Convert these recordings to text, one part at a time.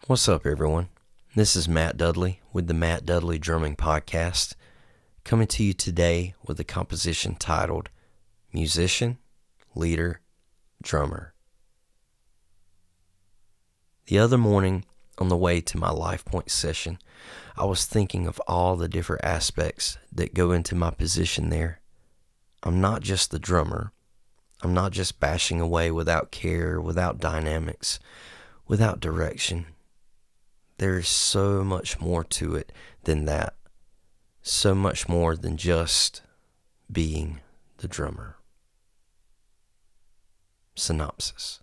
What's up, everyone? This is Matt Dudley with the Matt Dudley Drumming Podcast, coming to you today with a composition titled Musician, Leader, Drummer. The other morning, on the way to my Lifepoint session, I was thinking of all the different aspects that go into my position there. I'm not just the drummer. I'm not just bashing away without care, without dynamics, without direction. There is so much more to it than that. So much more than just being the drummer. Synopsis.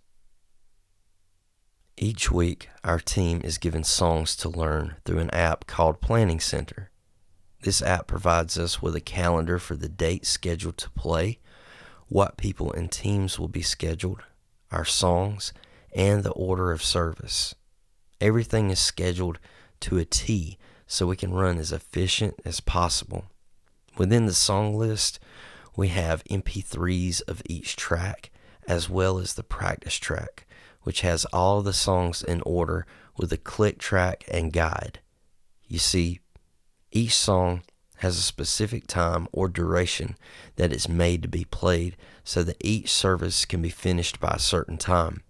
Each week, our team is given songs to learn through an app called Planning Center. This app provides us with a calendar for the date scheduled to play, what people and teams will be scheduled, our songs, and the order of service. Everything is scheduled to a T so we can run as efficient as possible. Within the song list, we have MP3s of each track as well as the practice track, which has all the songs in order with a click track and guide. You see, each song has a specific time or duration that it's made to be played so that each service can be finished by a certain time.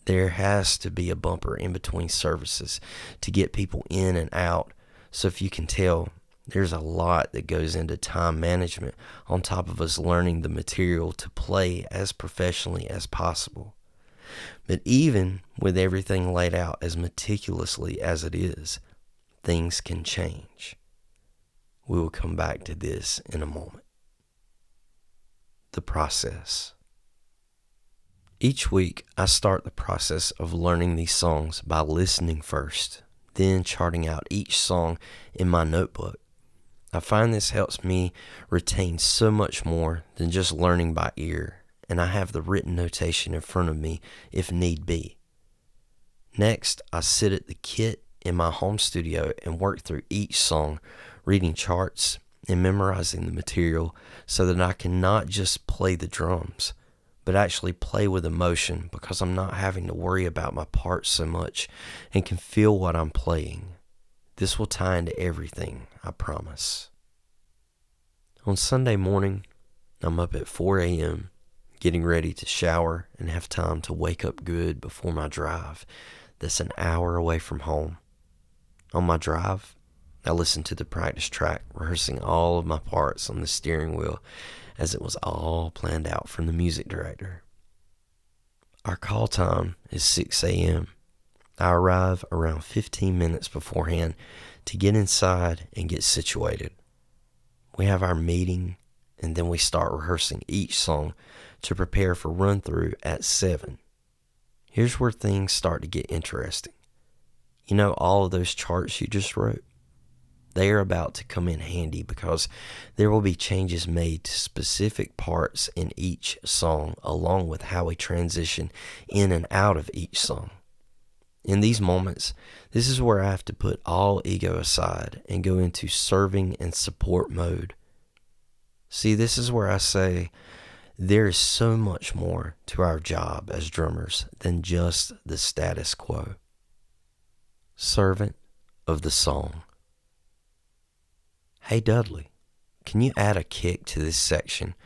There has to be a bumper in between services to get people in and out. So if you can tell, there's a lot that goes into time management on top of us learning the material to play as professionally as possible. But even with everything laid out as meticulously as it is, things can change. We will come back to this in a moment. The process. Each week, I start the process of learning these songs by listening first, then charting out each song in my notebook. I find this helps me retain so much more than just learning by ear, and I have the written notation in front of me if need be. Next, I sit at the kit in my home studio and work through each song, reading charts and memorizing the material so that I can not just play the drums, but actually play with emotion because I'm not having to worry about my parts so much and can feel what I'm playing. This will tie into everything, I promise. On Sunday morning, I'm up at 4 a.m., getting ready to shower and have time to wake up good before my drive that's an hour away from home. On my drive, I listen to the practice track, rehearsing all of my parts on the steering wheel as it was all planned out from the music director. Our call time is 6 a.m. I arrive around 15 minutes beforehand to get inside and get situated. We have our meeting, and then we start rehearsing each song to prepare for run-through at 7. Here's where things start to get interesting. You know all of those charts you just wrote? They are about to come in handy because there will be changes made to specific parts in each song along with how we transition in and out of each song. In these moments, this is where I have to put all ego aside and go into serving and support mode. See, this is where I say there is so much more to our job as drummers than just the status quo. Servant of the song. Hey Dudley, can you add a kick to this section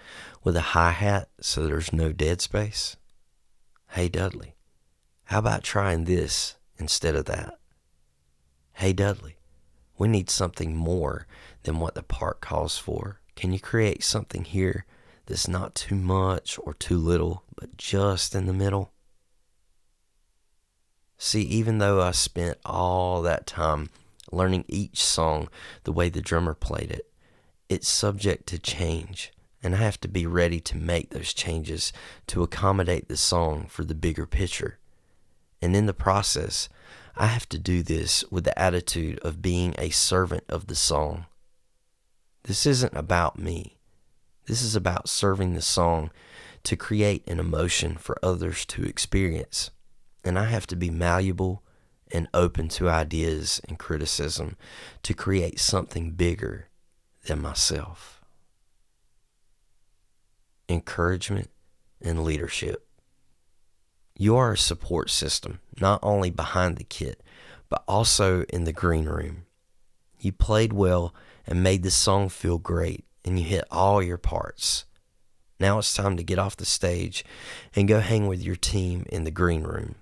with a hi-hat so there's no dead space? Hey Dudley, how about trying this instead of that? Hey Dudley, we need something more than what the part calls for. Can you create something here that's not too much or too little, but just in the middle? See, even though I spent all that time learning each song the way the drummer played it, it's subject to change, and I have to be ready to make those changes to accommodate the song for the bigger picture. And in the process, I have to do this with the attitude of being a servant of the song. This isn't about me. This is about serving the song to create an emotion for others to experience, and I have to be malleable and open to ideas and criticism to create something bigger than myself. Encouragement and leadership. You are a support system, not only behind the kit, but also in the green room. You played well and made the song feel great, and you hit all your parts. Now it's time to get off the stage and go hang with your team in the green room.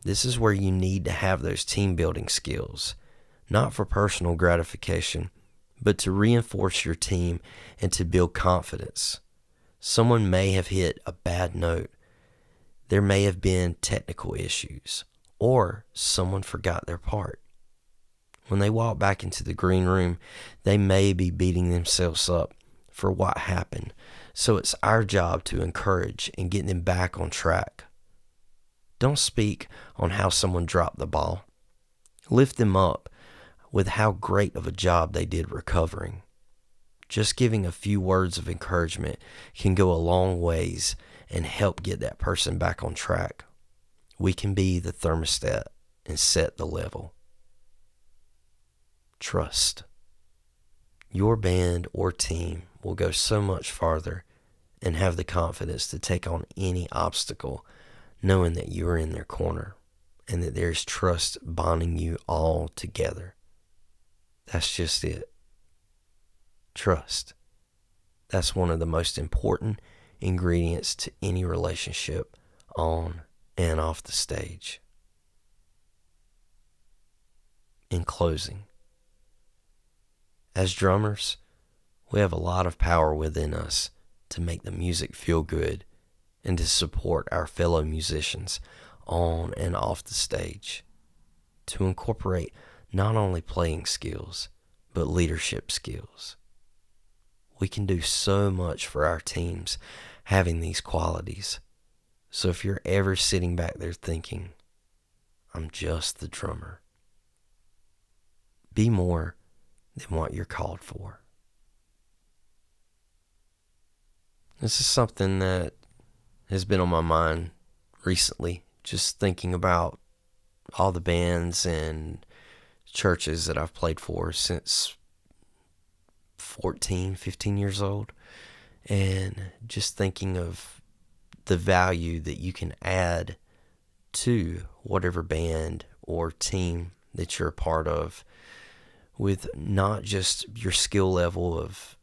This is where you need to have those team building skills, not for personal gratification, but to reinforce your team and to build confidence. Someone may have hit a bad note. There may have been technical issues, or someone forgot their part. When they walk back into the green room, they may be beating themselves up for what happened. So it's our job to encourage and get them back on track. Don't speak on how someone dropped the ball. Lift them up with how great of a job they did recovering. Just giving a few words of encouragement can go a long ways and help get that person back on track. We can be the thermostat and set the level. Trust. Your band or team will go so much farther and have the confidence to take on any obstacle, knowing that you are in their corner and that there's trust bonding you all together. That's just it. Trust. That's one of the most important ingredients to any relationship on and off the stage. In closing, as drummers, we have a lot of power within us to make the music feel good and to support our fellow musicians on and off the stage, to incorporate not only playing skills, but leadership skills. We can do so much for our teams having these qualities. So if you're ever sitting back there thinking, I'm just the drummer, be more than what you're called for. This is something that has been on my mind recently, just thinking about all the bands and churches that I've played for since 14, 15 years old, and just thinking of the value that you can add to whatever band or team that you're a part of, with not just your skill level of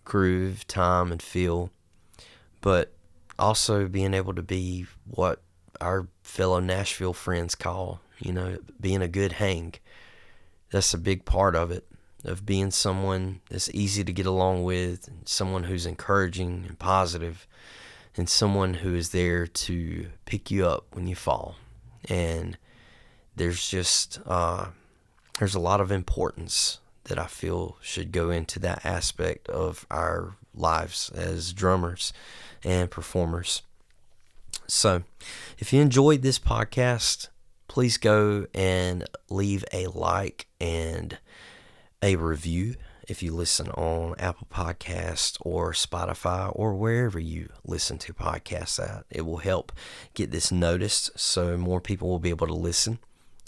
groove, time, and feel, but also being able to be what our fellow Nashville friends call, being a good hang. That's a big part of it, of being someone that's easy to get along with, someone who's encouraging and positive, and someone who is there to pick you up when you fall. And there's just there's a lot of importance that I feel should go into that aspect of our lives as drummers and performers. So if you enjoyed this podcast, please go and leave a like and a review if you listen on Apple Podcasts or Spotify or wherever you listen to podcasts at. It will help get this noticed so more people will be able to listen.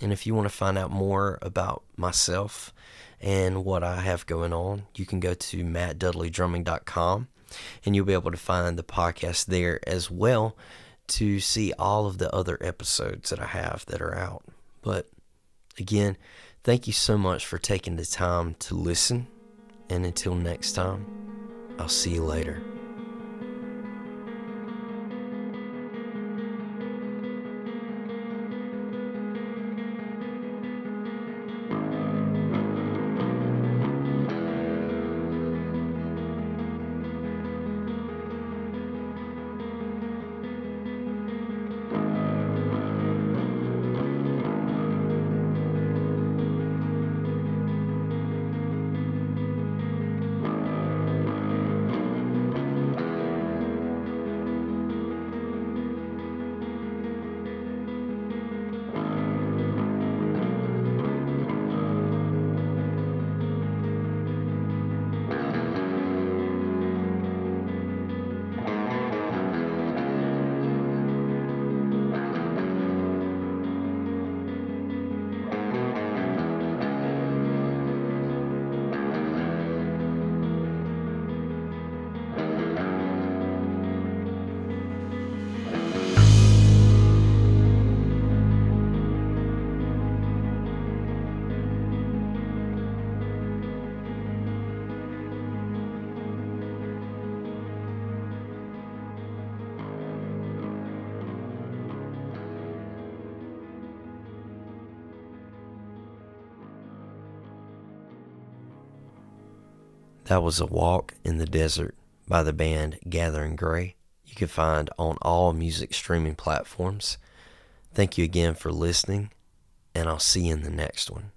And if you want to find out more about myself and what I have going on, you can go to mattdudleydrumming.com and you'll be able to find the podcast there as well to see all of the other episodes that I have that are out. But again, thank you so much for taking the time to listen. And until next time, I'll see you later. That was A Walk in the Desert by the band Gathering Gray. You can find on all music streaming platforms. Thank you again for listening, and I'll see you in the next one.